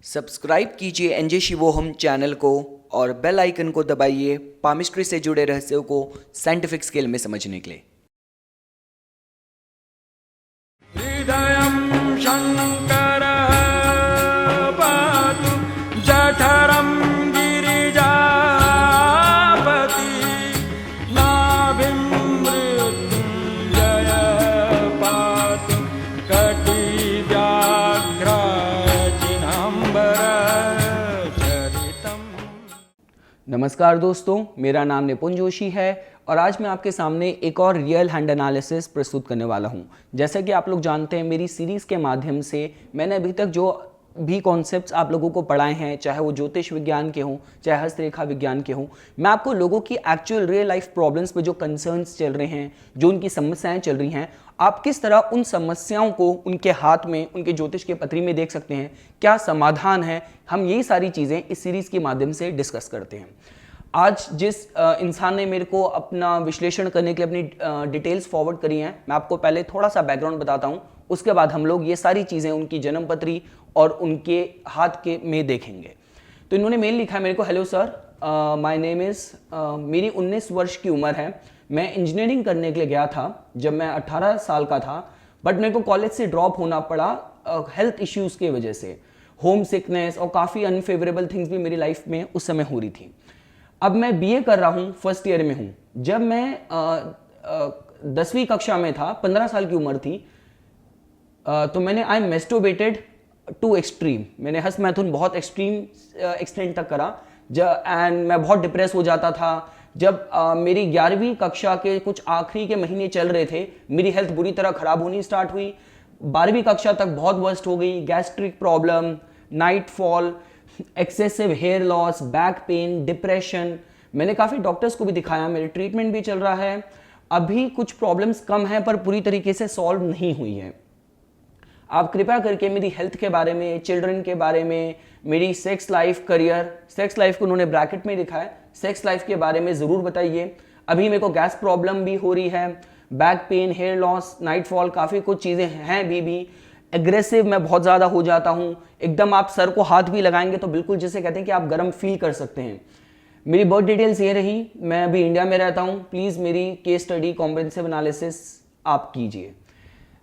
Subscribe कीजिए NJ शिवोहम channel को और बेल आइकन को दबाइए पामिस्ट्री से जुड़े रहस्यों को साइंटिफिक स्केल में समझने के लिए। हृदयं शङ्करः पातु जठरं गिरिजापति नाभिं मृत्युञ्जयः पातु कटिव्याघ्रचिनाम्बरचरितम्। नमस्कार दोस्तों, मेरा नाम निपुण जोशी है और आज मैं आपके सामने एक और रियल हैंड एनालिसिस प्रस्तुत करने वाला हूं। जैसा कि आप लोग जानते हैं, मेरी सीरीज़ के माध्यम से मैंने अभी तक जो भी कॉन्सेप्ट्स आप लोगों को पढ़ाए हैं, चाहे वो ज्योतिष विज्ञान के हों, चाहे हस्तरेखा विज्ञान के हों, मैं आपको लोगों की एक्चुअल रियल लाइफ प्रॉब्लम्स पे जो कंसर्न्स चल रहे हैं, जो उनकी समस्याएं चल रही हैं, आप किस तरह उन समस्याओं को उनके हाथ में, उनके ज्योतिष के पत्री में देख सकते हैं, क्या समाधान है, हम यही सारी चीज़ें इस सीरीज़ के माध्यम से डिस्कस करते हैं। आज जिस इंसान ने मेरे को अपना विश्लेषण करने के लिए अपनी डिटेल्स फॉरवर्ड करी हैं, मैं आपको पहले थोड़ा सा बैकग्राउंड बताता हूं, उसके बाद हम लोग ये सारी चीज़ें उनकी जन्मपत्री और उनके हाथ के में देखेंगे। तो इन्होंने मेल लिखा है मेरे को, hello sir, my name is, मेरी 19 वर्ष की उम्र है। मैं इंजीनियरिंग करने के लिए गया था जब मैं 18 साल का था, बट मेरे को कॉलेज से ड्रॉप होना पड़ा हेल्थ इश्यूज़ की वजह से। होम सिकनेस और काफ़ी अनफेवरेबल थिंग्स भी मेरी लाइफ में उस समय हो रही थी। अब मैं बीए कर रहा हूँ, फर्स्ट ईयर में हूँ। जब मैं 10वीं कक्षा में था, 15 साल की उम्र थी, तो मैंने आई मेस्टरबेटेड टू एक्सट्रीम। मैंने हस्त मैथुन बहुत एक्सट्रीम एक्सटेंट तक करा एंड मैं बहुत डिप्रेस हो जाता था। जब मेरी 11वीं कक्षा के कुछ आखिरी के महीने चल रहे थे, मेरी हेल्थ बुरी तरह खराब होनी स्टार्ट हुई। 12वीं कक्षा तक बहुत वर्स्ट हो गई। Gastric problem, night fall, excessive hair loss, back pain, depression. मैंने काफ़ी डॉक्टर्स को भी दिखाया, मेरे ट्रीटमेंट भी चल रहा है। अभी कुछ प्रॉब्लम्स कम हैं पर पूरी तरीके से सॉल्व नहीं हुई हैं। आप कृपया करके मेरी हेल्थ के बारे में, चिल्ड्रन के बारे में, मेरी sex life, career, sex life को उन्होंने ब्रैकेट में लिखा है, सेक्स लाइफ के बारे में ज़रूर बताइए। अभी मेरे को गैस प्रॉब्लम भी हो रही है, back pain, hair loss, night fall, काफ़ी कुछ चीज़ें हैं अभी भी। एग्रेसिव मैं बहुत ज़्यादा हो जाता हूँ, एकदम आप सर को हाथ भी लगाएंगे तो बिल्कुल जिसे कहते हैं कि आप गर्म फील कर सकते हैं। मेरी बर्थ डिटेल्स ये रही। मैं अभी इंडिया में रहता हूँ। प्लीज़ मेरी केस स्टडी कॉम्प्रिहेंसिव एनालिसिस आप कीजिए।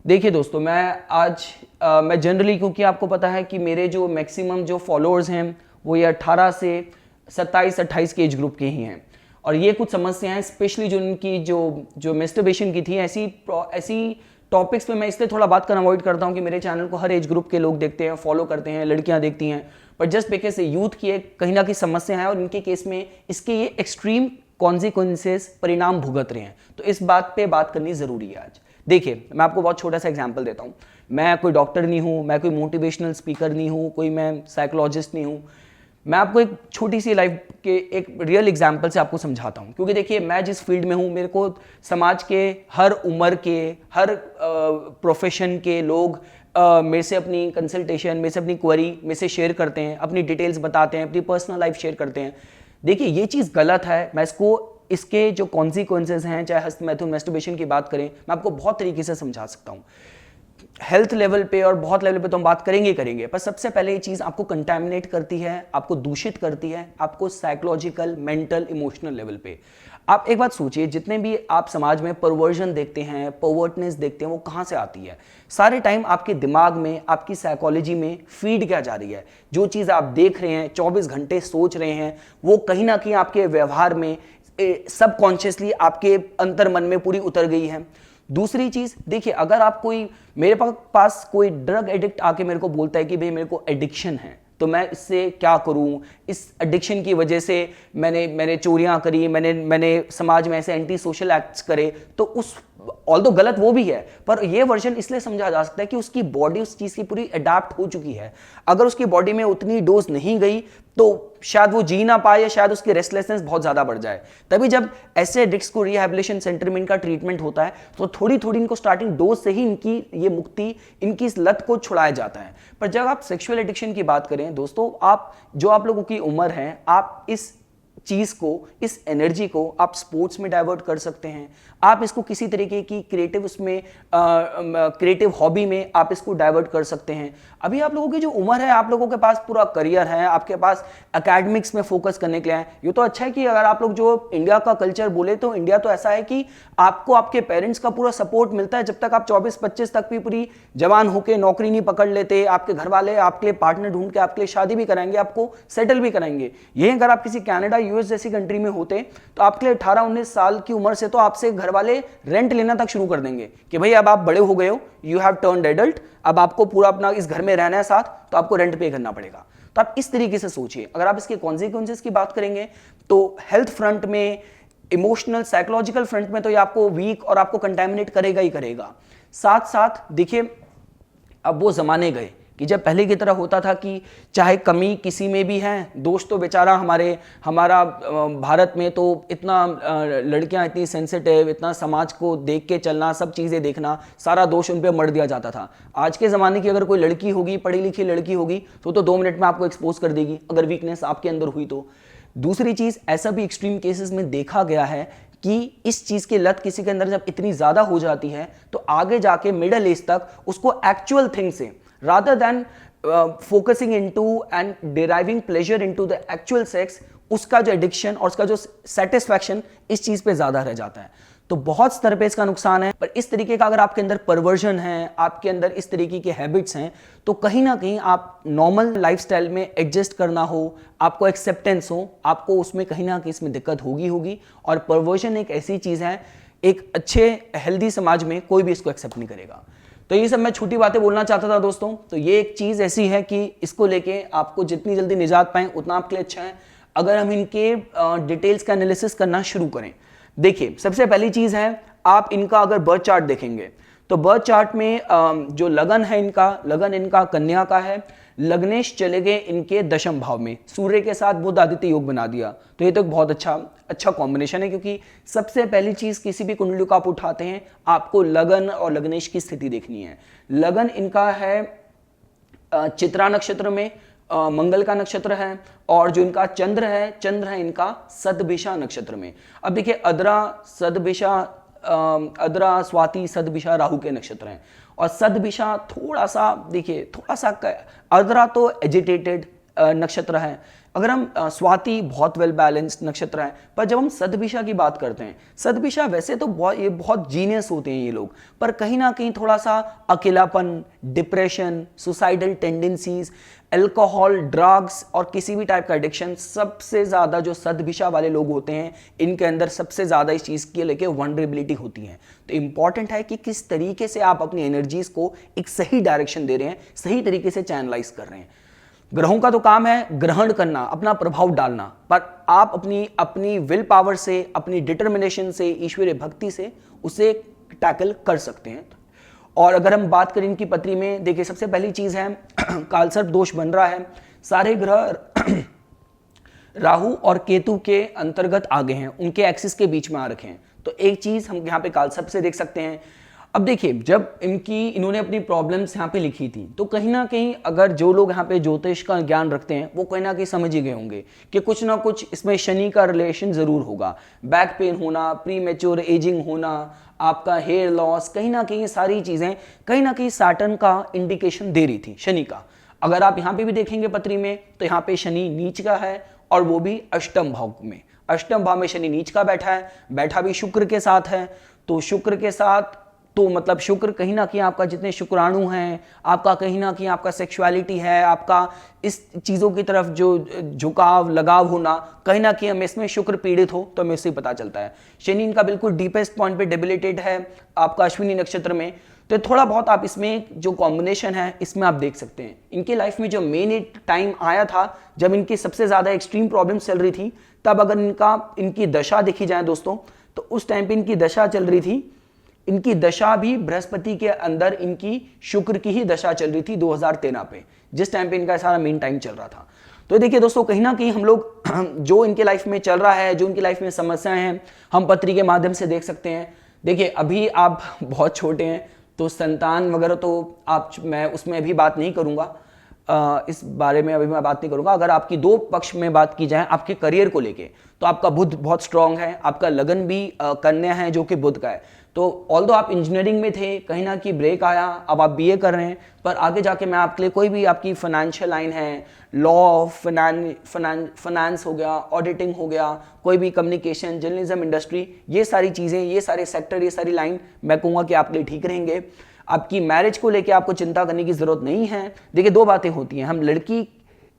देखिए दोस्तों, मैं जनरली, क्योंकि आपको पता है कि मेरे जो मैक्सिमम जो फॉलोअर्स हैं वो ये 18 से 27-28 के एज ग्रुप के ही हैं, और ये कुछ समस्याएं स्पेशली जो इनकी जो मेस्टरबेशन की थी, ऐसी टॉपिक्स पे मैं इसलिए थोड़ा बात करना अवॉइड करता हूँ कि मेरे चैनल को हर एज ग्रुप के लोग देखते हैं, फॉलो करते हैं, लड़कियाँ देखती हैं, पर जस्ट बिकॉज से यूथ की एक कहीं ना कहीं समस्या है और इनके केस में इसके ये एक्सट्रीम कॉन्सिक्वेंसेस, परिणाम भुगत रहे हैं। तो इस बात पे बात करनी ज़रूरी है आज। देखिए, मैं आपको बहुत छोटा सा एग्जाम्पल देता हूँ। मैं कोई डॉक्टर नहीं हूँ, मैं कोई मोटिवेशनल स्पीकर नहीं हूँ, कोई मैं साइकोलॉजिस्ट नहीं हूँ। मैं आपको एक छोटी सी लाइफ के एक रियल एग्जाम्पल से आपको समझाता हूँ, क्योंकि देखिए, मैं जिस फील्ड में हूँ, मेरे को समाज के हर उम्र के, हर प्रोफेशन के लोग मेरे से अपनी कंसल्टेशन, मेरे से अपनी क्वेरी मेरे से शेयर करते हैं, अपनी डिटेल्स बताते हैं, अपनी पर्सनल लाइफ शेयर करते हैं। देखिए, ये चीज़ गलत है। मैं इसके जो कॉन्सिक्वेंसेज हैं, चाहे हस्त मैथुन मैस्टरबेशन की बात करें, मैं आपको बहुत तरीके से समझा सकता हूँ। हेल्थ लेवल पे और बहुत लेवल पे तो हम बात करेंगे, पर सबसे पहले ये चीज़ आपको कंटामिनेट करती है, आपको दूषित करती है, आपको साइकोलॉजिकल, मेंटल, इमोशनल लेवल पे। आप एक बात सोचिए, जितने भी आप समाज में परवर्जन देखते हैं, परवर्टनेस देखते हैं, वो कहाँ से आती है? सारे टाइम आपके दिमाग में, आपकी साइकोलॉजी में फीड क्या जा रही है? जो चीज़ आप देख रहे हैं, 24 घंटे सोच रहे हैं, वो कहीं ना कहीं आपके व्यवहार में सबकॉन्शियसली आपके अंतर मन में पूरी उतर गई है। दूसरी चीज, देखिए, अगर आप मेरे पास कोई ड्रग एडिक्ट आके मेरे को बोलता है कि भाई मेरे को एडिक्शन है, तो मैं इससे क्या करूं? इस एडिक्शन की वजह से मैंने चोरियां करी, मैंने समाज में ऐसे एंटी सोशल एक्ट्स करे, तो उस ऑल्दो गलत वो भी है, पर ये वर्जन इसलिए समझा जा सकता है कि उसकी बॉडी उस चीज़ की पूरी अडाप्ट हो चुकी है। अगर उसकी बॉडी में उतनी डोज नहीं गई तो शायद वो जी ना पाए, या शायद उसकी रेस्टलेसनेस बहुत ज़्यादा बढ़ जाए। तभी जब ऐसे एडिक्ट्स को रिहैबिलिटेशन सेंटर में इनका ट्रीटमेंट होता है, तो थोड़ी थोड़ी इनको स्टार्टिंग डोज से ही इनकी ये मुक्ति, इनकी इस लत को छुड़ाया जाता है। पर जब आप सेक्सुअल एडिक्शन की बात करें दोस्तों, आप लोगों की उम्र है, आप इस चीज़ को, इस एनर्जी को आप स्पोर्ट्स में डाइवर्ट कर सकते हैं। आप इसको किसी तरीके की क्रिएटिव उसमें क्रिएटिव हॉबी में आप इसको डाइवर्ट कर सकते हैं। अभी आप लोगों की जो उम्र है, आप लोगों के पास पूरा करियर है, आपके पास एकेडमिक्स में फोकस करने के लिए है। ये तो अच्छा है कि अगर आप लोग जो इंडिया का कल्चर बोले तो इंडिया तो ऐसा है कि आपको आपके पेरेंट्स का पूरा सपोर्ट मिलता है। जब तक आप 24-25 तक भी पूरी जवान होकर नौकरी नहीं पकड़ लेते, आपके घर वाले आपके लिए पार्टनर ढूंढ के आपके लिए शादी भी कराएंगे, आपको सेटल भी कराएंगे। यही अगर आप किसी कनाडा, यूएस जैसी कंट्री में होते तो आपके लिए 18-19 साल की उम्र से तो आपसे घर वाले रेंट लेना तक शुरू कर देंगे कि भाई अब आप बड़े हो गए हो, यू हैव टर्न्ड एडल्ट, अब आपको पूरा अपना इस घर में रहना है साथ, तो आपको रेंट पे करना पड़ेगा। तो आप इस तरीके से सोचिए। अगर आप इसके कॉन्सिक्वेंसेस की बात करेंगे तो हेल्थ फ्रंट में, इमोशनल साइकोलॉजिकल फ्रंट में तो ये आपको वीक और आपको कंटेमिनेट करेगा ही करेगा। साथ साथ देखिए, अब वो जमाने गए कि जब पहले की तरह होता था कि चाहे कमी किसी में भी है, दोस्त तो बेचारा हमारा भारत में तो इतना लड़कियां इतनी सेंसिटिव, इतना समाज को देख के चलना, सब चीज़ें देखना, सारा दोष उन पे मर दिया जाता था। आज के ज़माने की अगर कोई लड़की होगी, पढ़ी लिखी लड़की होगी, तो 2 मिनट में आपको एक्सपोज कर देगी अगर वीकनेस आपके अंदर हुई तो। दूसरी चीज़, ऐसा भी एक्सट्रीम केसेस में देखा गया है कि इस चीज़ की लत किसी के अंदर जब इतनी ज़्यादा हो जाती है तो आगे जाके मिडिल एज तक उसको एक्चुअल थिंग से, rather than focusing into and deriving pleasure into the actual sex, उसका जो एडिक्शन और उसका जो सेटिस्फैक्शन इस चीज पे ज्यादा रह जाता है। तो बहुत स्तर पे इसका नुकसान है। पर इस तरीके का अगर आपके अंदर परवर्जन है, आपके अंदर इस तरीके के हैबिट्स हैं, तो कहीं ना कहीं आप नॉर्मल लाइफस्टाइल में एडजस्ट करना हो, आपको एक्सेप्टेंस हो, आपको उसमें कहीं ना कहीं इसमें दिक्कत होगी। और परवर्जन एक ऐसी चीज है, एक अच्छे हेल्दी समाज में कोई भी इसको एक्सेप्ट नहीं करेगा। तो ये सब मैं छोटी बातें बोलना चाहता था दोस्तों। तो ये एक चीज़ ऐसी है कि इसको लेके आपको जितनी जल्दी निजात पाएं उतना आपके लिए अच्छा है। अगर हम इनके डिटेल्स का एनालिसिस करना शुरू करें, देखिए सबसे पहली चीज़ है, आप इनका अगर बर्थ चार्ट देखेंगे तो बर्थ चार्ट में जो लगन है लगन इनका कन्या का है। लग्नेश चले गए इनके दशम भाव में, सूर्य के साथ बुध आदित्य योग बना दिया। तो ये तो बहुत अच्छा कॉम्बिनेशन है, क्योंकि सबसे पहली चीज किसी भी कुंडली को आप उठाते हैं, आपको लगन और लग्नेश की स्थिति देखनी है। लगन इनका है चित्रा नक्षत्र में, मंगल का नक्षत्र है, और जो इनका चंद्र है इनका सदभिषा नक्षत्र में। अब देखिए अदरा स्वाति सदभिषा राहु के नक्षत्र हैं, और सदभिषा थोड़ा सा अदरा तो एजिटेटेड नक्षत्र है। अगर हम स्वाति बहुत वेल बैलेंस्ड नक्षत्र है, पर जब हम सदभिषा की बात करते हैं, सदभिषा वैसे तो बहुत जीनियस होते हैं ये लोग, पर कहीं ना कहीं थोड़ा सा अकेलापन, depression, suicidal tendencies, alcohol, drugs और किसी भी टाइप का एडिक्शन, सबसे ज़्यादा जो सदभिषा वाले लोग होते हैं इनके अंदर सबसे ज़्यादा इस चीज़ के लेके वनरेबिलिटी होती है। तो इंपॉर्टेंट है कि किस तरीके से आप अपनी एनर्जीज को एक सही डायरेक्शन दे रहे हैं, सही तरीके से चैनलाइज कर रहे हैं। ग्रहों का तो काम है ग्रहण करना, अपना प्रभाव डालना, पर आप अपनी विल पावर से, अपनी डिटर्मिनेशन से, ईश्वरीय भक्ति से उसे टैकल कर सकते हैं। और अगर हम बात करें इनकी पत्री में, देखिए सबसे पहली चीज है कालसर्प दोष बन रहा है, सारे ग्रह राहु और केतु के अंतर्गत आ गए हैं, उनके एक्सिस के बीच में आ रखे हैं। तो एक चीज हम यहाँ पे कालसर्प से देख सकते हैं। अब देखिए जब इन्होंने अपनी प्रॉब्लम्स यहाँ पे लिखी थी, तो कहीं ना कहीं अगर जो लोग यहाँ पे ज्योतिष का ज्ञान रखते हैं वो कहीं ना कहीं समझ ही गए होंगे कि कुछ ना कुछ इसमें शनि का रिलेशन जरूर होगा। बैक पेन होना, प्री मैच्योर एजिंग होना, आपका हेयर लॉस, कहीं ना कहीं सारी चीजें कहीं ना कहीं सैटर्न का इंडिकेशन दे रही थी, शनि का। अगर आप यहाँ पे भी देखेंगे पत्री में, तो यहाँ पे शनि नीच का है, और वो भी अष्टम भाव में। अष्टम भाव में शनि नीच का बैठा भी शुक्र के साथ है। तो शुक्र के साथ तो मतलब शुक्र कहीं ना कहीं आपका जितने शुक्राणु हैं, आपका कहीं ना कहीं आपका सेक्सुअलिटी है, आपका इस चीज़ों की तरफ जो झुकाव लगाव होना, कहीं ना कहीं हमें इसमें शुक्र पीड़ित हो तो हमें इससे पता चलता है। शनि इनका बिल्कुल डीपेस्ट पॉइंट पे डेबिलिटेड है आपका अश्विनी नक्षत्र में। तो थोड़ा बहुत आप इसमें जो कॉम्बिनेशन है इसमें आप देख सकते हैं। इनकी लाइफ में जो मेन एक टाइम आया था जब इनकी सबसे ज़्यादा एक्सट्रीम प्रॉब्लम चल रही थी, तब अगर इनकी दशा देखी जाए दोस्तों, तो उस टाइम पर इनकी दशा चल रही थी, इनकी दशा भी बृहस्पति के अंदर इनकी शुक्र की ही दशा चल रही थी 2013 पे, जिस टाइम पे इनका सारा मेन टाइम चल रहा था। तो देखिए दोस्तों, कहीं ना कहीं हम लोग जो इनके लाइफ में चल रहा है, जो इनकी लाइफ में समस्याएं हैं, हम पत्री के माध्यम से देख सकते हैं। देखिए अभी आप बहुत छोटे हैं, तो संतान वगैरह तो मैं उसमें अभी बात नहीं करूंगा, इस बारे में अभी मैं बात नहीं करूंगा। अगर आपकी दो पक्ष में बात की जाए आपके करियर को लेके, तो आपका बुध बहुत स्ट्रांग है, आपका लगन भी कन्या है जो कि बुध का है। तो ऑल्दो आप इंजीनियरिंग में थे, कहीं ना कहीं ब्रेक आया, अब आप बीए कर रहे हैं, पर आगे जाके मैं आपके लिए कोई भी आपकी फाइनेंशियल लाइन है, लॉ, फाइनेंस हो गया, ऑडिटिंग हो गया, कोई भी कम्युनिकेशन, जर्नलिज्म इंडस्ट्री, ये सारी चीज़ें, ये सारे सेक्टर, ये सारी लाइन मैं कहूँगा कि आपके लिए ठीक रहेंगे। आपकी मैरिज को लेके आपको चिंता करने की जरूरत नहीं है। देखिए दो बातें होती हैं, हम लड़की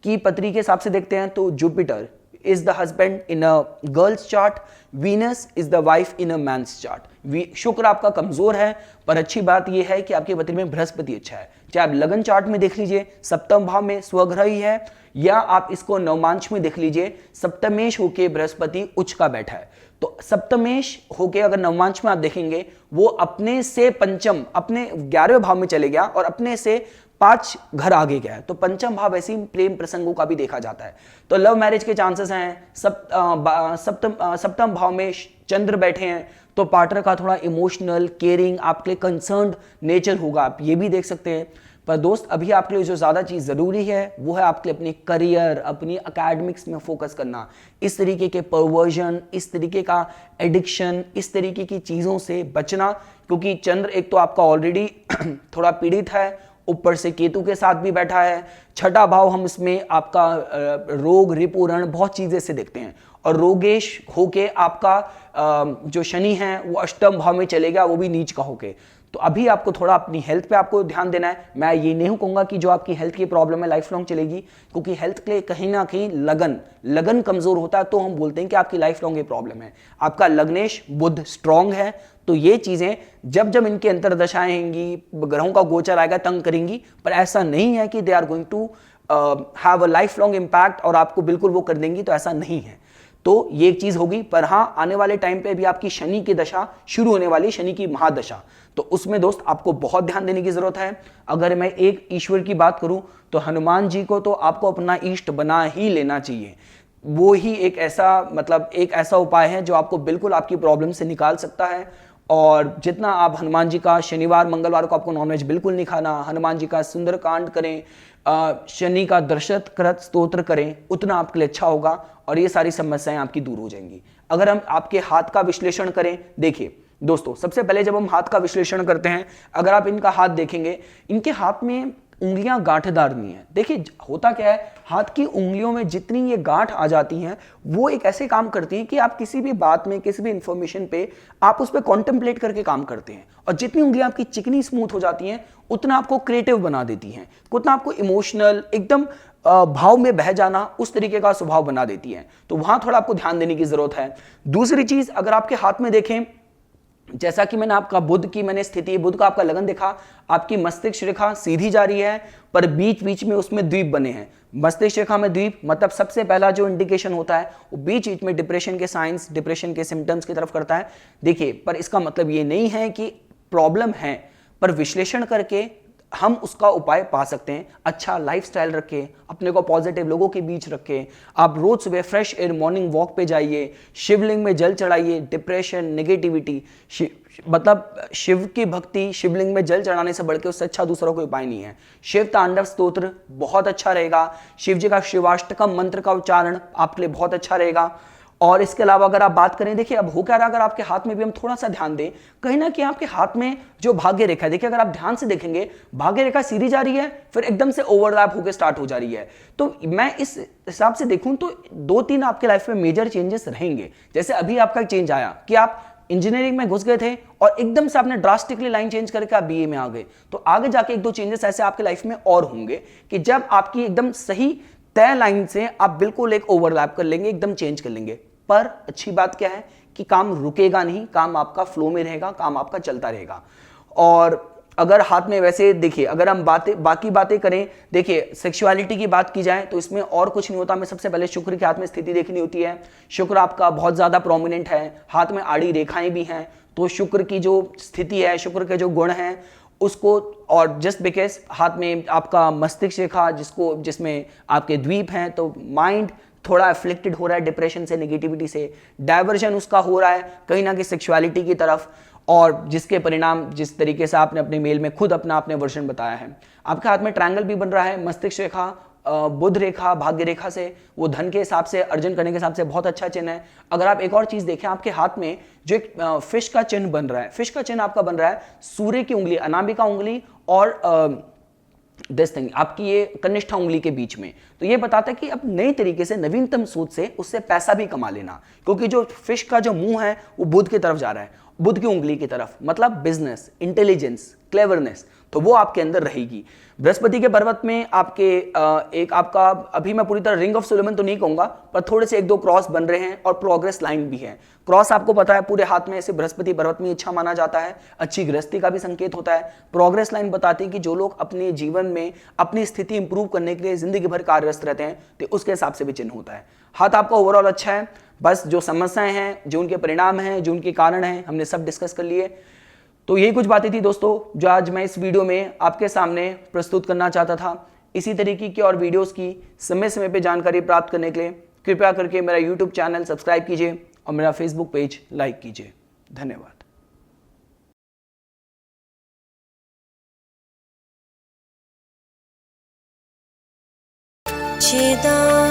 की पत्री के हिसाब से देखते हैं तो Jupiter is the husband in a girls chart, Venus is the wife in a man's chart. शुक्र आपका कमजोर है, पर अच्छी बात यह है कि आपके पत्री में बृहस्पति अच्छा है। चाहे आप लगन चार्ट में देख लीजिए, सप्तम भाव में स्वग्रह ही है, या आप इसको नवमांश में देख लीजिए, सप्तमेश होके बृहस्पति उच्च का बैठा है। तो सप्तमेश होके अगर नवमांश में आप देखेंगे, वो अपने से पंचम, अपने 11वें भाव में चले गया और अपने से 5 घर आगे गया है। तो पंचम भाव ऐसी प्रेम प्रसंगों का भी देखा जाता है। तो लव मैरिज के चांसेस हैं। सप्तम भाव में चंद्र बैठे हैं, तो पार्टनर का थोड़ा इमोशनल, केयरिंग, आपके लिए कंसर्न्ड नेचर होगा, आप ये भी देख सकते हैं। पर दोस्त अभी आपके लिए जो ज़्यादा चीज़ ज़रूरी है वो है आपके लिए अपनी करियर, अपनी एकेडमिक्स में फोकस करना। इस तरीके के परवर्जन, इस तरीके का एडिक्शन, इस तरीके की चीज़ों से बचना, क्योंकि चंद्र एक तो आपका ऑलरेडी थोड़ा पीड़ित है, ऊपर से केतु के साथ भी बैठा है। छठा भाव हम इसमें आपका रोग, रिपुरण, बहुत चीज़ें से देखते हैं। और रोगेश होके आपका जो शनि है वो अष्टम भाव में चलेगा, वो भी नीच का होके। तो अभी आपको थोड़ा अपनी हेल्थ पे आपको ध्यान देना है। मैं ये नहीं कहूँगा कि जो आपकी हेल्थ की प्रॉब्लम है लाइफ लॉन्ग चलेगी, क्योंकि हेल्थ के लिए कहीं ना कहीं लगन कमजोर होता है, तो हम बोलते हैं कि आपकी लाइफ लॉन्ग ये प्रॉब्लम है। आपका लग्नेश बुध स्ट्रांग है, तो ये चीज़ें जब जब इनकी अंतरदशाएं आएंगी, ग्रहों का गोचर आएगा, तंग करेंगी, पर ऐसा नहीं है कि they are going to have a lifelong impact और आपको बिल्कुल वो कर देंगी, तो ऐसा नहीं है। तो ये एक चीज होगी। पर हाँ, आने वाले टाइम पे भी आपकी शनि की दशा शुरू होने वाली, शनि की महादशा, तो उसमें दोस्त आपको बहुत ध्यान देने की जरूरत है। अगर मैं एक ईश्वर की बात करूं तो हनुमान जी को तो आपको अपना इष्ट बना ही लेना चाहिए। वो ही एक ऐसा उपाय है जो आपको बिल्कुल आपकी प्रॉब्लम से निकाल सकता है। और जितना आप हनुमान जी का शनिवार मंगलवार को आपको नॉनवेज बिल्कुल नहीं खाना, हनुमान जी का सुंदरकांड करें, शनि का दर्शन करत स्तोत्र करें, उतना आपके लिए अच्छा होगा और ये सारी समस्याएं आपकी दूर हो जाएंगी। अगर हम आपके हाथ का विश्लेषण करें, देखिए दोस्तों, सबसे पहले जब हम हाथ का विश्लेषण करते हैं, अगर आप इनका हाथ देखेंगे, इनके हाथ में उंगलियां गांठदार नहीं है। देखिए होता क्या है, हाथ की उंगलियों में जितनी ये गांठ आ जाती हैं, वो एक ऐसे काम करती हैं कि आप किसी भी बात में, किसी भी इंफॉर्मेशन पे आप उस पर कॉन्टेम्पलेट करके काम करते हैं। और जितनी उंगलियां आपकी चिकनी स्मूथ हो जाती हैं, उतना आपको क्रिएटिव बना देती हैं, उतना आपको इमोशनल, एकदम भाव में बह जाना, उस तरीके का स्वभाव बना देती है। तो वहां थोड़ा आपको ध्यान देने की जरूरत है। दूसरी चीज, अगर आपके हाथ में देखें, जैसा कि मैंने आपका बुध की स्थिति, बुध का आपका लगन देखा, आपकी मस्तिष्क रेखा सीधी जा रही है, पर बीच बीच में उसमें द्वीप बने हैं। मस्तिष्क रेखा में द्वीप मतलब सबसे पहला जो इंडिकेशन होता है वो बीच बीच में डिप्रेशन के साइंस, डिप्रेशन के सिम्टम्स की तरफ करता है। देखिए, पर इसका मतलब ये नहीं है कि प्रॉब्लम है, पर विश्लेषण करके हम उसका उपाय पा सकते हैं। अच्छा लाइफस्टाइल रखें, अपने को पॉजिटिव लोगों के बीच रखें, आप रोज सुबह फ्रेश एयर मॉर्निंग वॉक पे जाइए, शिवलिंग में जल चढ़ाइए। डिप्रेशन, नेगेटिविटी, मतलब शिव की भक्ति, शिवलिंग में जल चढ़ाने से बढ़ के उससे अच्छा दूसरा कोई उपाय नहीं है। शिव तांडव स्तोत्र बहुत अच्छा रहेगा। शिव जी का शिवाष्टकम मंत्र का उच्चारण आपके लिए बहुत अच्छा रहेगा। और इसके अलावा अगर आप बात करें, देखिए अब हो क्या रहा, अगर आपके हाथ में भी हम थोड़ा सा ध्यान दें, कहीं ना कहीं आपके हाथ में जो भाग्य रेखा है, देखिए अगर आप ध्यान से देखेंगे, भाग्य रेखा सीधी जा रही है, फिर एकदम से ओवरलैप होकर स्टार्ट हो जा रही है। तो मैं इस हिसाब से देखूं तो 2-3 आपके लाइफ में मेजर चेंजेस रहेंगे। जैसे अभी आपका चेंज आया कि आप इंजीनियरिंग में घुस गए थे और एकदम से आपने ड्रास्टिकली लाइन चेंज करके आप बीए में आ गए, तो आगे जाके 1-2 चेंजेस ऐसे आपके लाइफ में और होंगे कि जब आपकी एकदम सही तय लाइन से आप बिल्कुल एक ओवरलैप कर लेंगे, एकदम चेंज कर लेंगे। पर अच्छी बात क्या है कि काम रुकेगा नहीं, काम आपका फ्लो में रहेगा, काम आपका चलता रहेगा। और अगर हाथ में वैसे देखिए, अगर हम बाकी बातें करें, देखिए सेक्सुअलिटी की बात की जाए तो इसमें और कुछ नहीं होता। हमें सबसे पहले शुक्र के हाथ में स्थिति देखनी होती है। शुक्र आपका बहुत ज्यादा प्रोमिनेंट है, हाथ में आड़ी रेखाएं भी हैं, तो शुक्र की जो स्थिति है, शुक्र के जो गुण हैं उसको, और जस्ट बिकॉज हाथ में आपका मस्तिष्क रेखा जिसमें आपके द्वीप हैं, तो माइंड थोड़ा अफ्लिक्टेड हो रहा है डिप्रेशन से, नेगेटिविटी से, डाइवर्जन उसका हो रहा है कहीं ना कहीं सेक्सुअलिटी की तरफ। और जिसके परिणाम जिस तरीके से आपने अपने मेल में खुद आपने वर्जन बताया है। आपके हाथ में ट्रायंगल भी बन रहा है, मस्तिष्क रेखा, बुध रेखा, भाग्य रेखा से वो धन के हिसाब से, अर्जन करने के हिसाब से बहुत अच्छा चिन्ह है। अगर आप एक और चीज देखें, आपके हाथ में जो एक फिश का चिन्ह बन रहा है, फिश का चिन्ह आपका बन रहा है सूर्य की उंगली, अनामिका उंगली और दिस थिंग आपकी ये कनिष्ठा उंगली के बीच में। तो ये बताता है कि अब नई तरीके से नवीनतम सोच से उससे पैसा भी कमा लेना, क्योंकि जो फिश का जो मुंह है वो बुध की तरफ जा रहा है, बुध की उंगली की तरफ, मतलब बिजनेस, इंटेलिजेंस, क्लेवरनेस, तो वो आपके अंदर रहेगी। बृहस्पति के पर्वत में आपके एक आपका, अभी मैं पूरी तरह रिंग ऑफ सोलोमन तो नहीं कहूंगा, पर थोड़े से एक दो क्रॉस बन रहे हैं और प्रोग्रेस लाइन भी है। क्रॉस आपको पता है पूरे हाथ में ऐसे बृहस्पति पर्वत में अच्छा माना जाता है, अच्छी गृहस्थी का भी संकेत होता है। प्रोग्रेस लाइन बताती है कि जो लोग अपने जीवन में अपनी स्थिति इंप्रूव करने के लिए जिंदगी भर कार्यरत रहते हैं, तो उसके हिसाब से भी चिन्ह होता है। हाथ आपका ओवरऑल अच्छा है, बस जो समस्याएं हैं, जो उनके परिणाम हैं, जो उनके कारण हैं, हमने सब डिस्कस कर लिए। तो यही कुछ बातें थी दोस्तों जो आज मैं इस वीडियो में आपके सामने प्रस्तुत करना चाहता था। इसी तरीके की और वीडियोस की समय समय पे जानकारी प्राप्त करने के लिए कृपया करके मेरा यूट्यूब चैनल सब्सक्राइब कीजिए और मेरा फेसबुक पेज लाइक कीजिए। धन्यवाद। चिदा